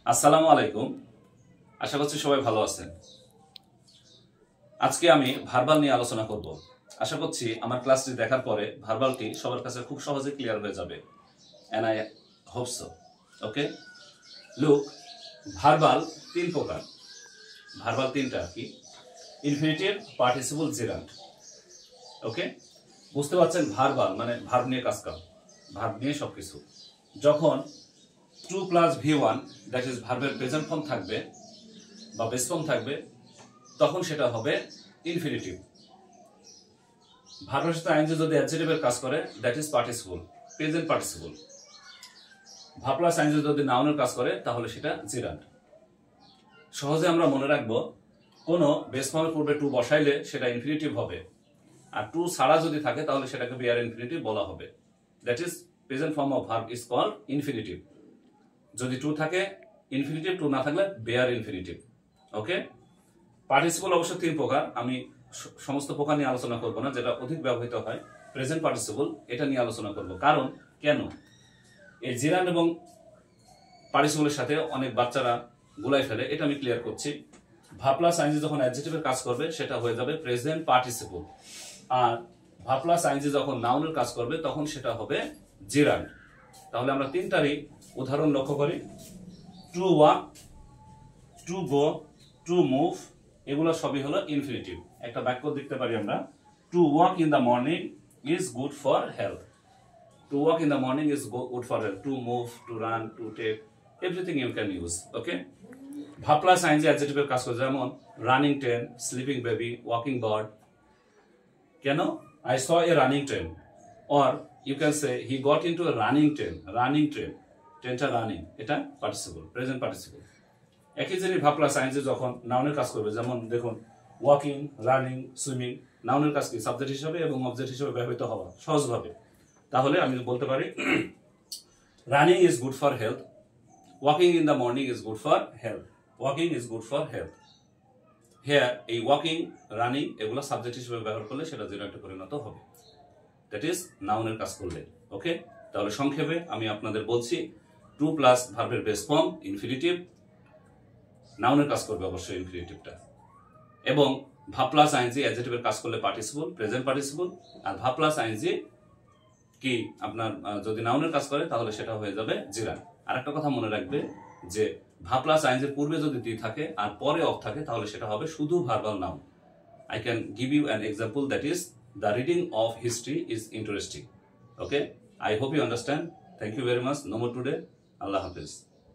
আসসালামু আলাইকুম। আশা করছি সবাই ভালো আছেন। আজকে আমি ভার্বাল নিয়ে আলোচনা করব। আশা করছি আমার ক্লাসটি দেখার পরে ভার্বালটি সবার কাছে খুব সহজে ক্লিয়ার হয়ে যাবে। And I hope so. Okay, look, verbal তিন প্রকার। ভার্বাল তিনটা কি? Infinitive, participle, gerund. ওকে, বুঝতে পারছেন ভার্বাল মানে ভার্ব নিয়ে কাজ করা, ভার্ব নিয়ে সবকিছু। যখন 2 + V1 দ্যাট ইজ ভার্বের প্রেজেন্ট ফর্ম থাকবে বা বেস ফর্ম থাকবে, তখন সেটা হবে ইনফিনিটিভ। ভার্বের সাথে আইএনজি যদি অ্যাডজেক্টিভের কাজ করে that is participle, present participle. Verb plus ING যদি নাউনের কাজ করে তাহলে সেটা জেরান্ড। সহজে আমরা মনে রাখবো, কোনো বেস ফর্মের পূর্বে টু বসাইলে সেটা ইনফিনিটিভ হবে, আর টু ছাড়া যদি থাকে তাহলে সেটাকে বিয়ার ইনফিনিটিভ বলা হবে। That is present form of verb is called infinitive. যদি টু থাকে ইনফিনিটিভ, টু না থাকলে বেয়ার ইনফিনিটিভ। ওকে, পার্টিসিপল অবশ্য তিন প্রকার। আমি সমস্ত প্রকার নিয়ে আলোচনা করব না, যেটা অধিক ব্যবহৃত হয় প্রেজেন্ট পার্টিসিপল, এটা নিয়ে আলোচনা করব। কারণ কেন এই জেরান্ড এবং পার্টিসিপলের সাথে অনেক বাচ্চারা গুলাই ফেলে, এটা আমি ক্লিয়ার করছি। ভার্ব প্লাস আইএনজি যখন অ্যাডজেক্টিভের কাজ করবে সেটা হয়ে যাবে প্রেজেন্ট পার্টিসিপল, আর ভার্ব প্লাস আইএনজি যখন নাউনের কাজ করবে তখন সেটা হবে জেরান্ড। তাহলে আমরা তিনটারই উদাহরণ লক্ষ্য করি। To walk, to go, to move, এগুলো সবই হলো ইনফিনিটিভ। একটা বাক্য দেখতে পারি আমরা, to walk in the morning is good for health. To walk in the morning is good for health. To move, to run, to take, everything you can use. Okay, verb plus ING অ্যাডজেক্টিভের কাজ করে, যেমন running train, sleeping baby, walking bird. কেন? I saw a running train, or you can say he got into a running train. Running train, ট্রেনটা running, এটা participle, present participle. একই জিনিস verb plus ING যখন নাউনের কাজ করবে, যেমন দেখুন ওয়াকিং, রানিং, সুইমিং, নাউনের কাজ কি? সাবজেক্ট হিসেবে এবং অবজেক্ট হিসেবে ব্যবহৃত হওয়া সহজভাবে। তাহলে আমি বলতে পারি running is good for health, walking in the morning is good for health, walking is good for health. Here এই ওয়াকিং, রানিং এগুলো সাবজেক্ট হিসেবে ব্যবহার করলে সেটা জেরান্ডে পরিণত হবে। দ্যাট ইজ নাউনের কাজ করলে। ওকে, তাহলে সংক্ষেপে আমি আপনাদের বলছি, টু প্লাস ভার্বের বেস ফর্ম ইনফিনিটিভ, নাউনের কাজ করবে অবশ্যই ইনফিনিটিভটা, এবং ভার্ব প্লাস আইএনজি অ্যাডজেক্টিভের কাজ করলে পার্টিসিপল, প্রেজেন্ট পার্টিসিপল। আর ভার্ব প্লাস আইএনজি কি আপনার যদি নাউনের কাজ করে তাহলে সেটা হয়ে যাবে জেরান্ড। আর একটা কথা মনে রাখবে যে ভার্ব প্লাস আইএনজির পূর্বে যদি দি থাকে আর পরে অফ থাকে তাহলে সেটা হবে শুধু verbal noun. I can give you an example, that is the reading of history is interesting. Okay, I hope you understand. Thank you very much. No more today. Allah Hafiz.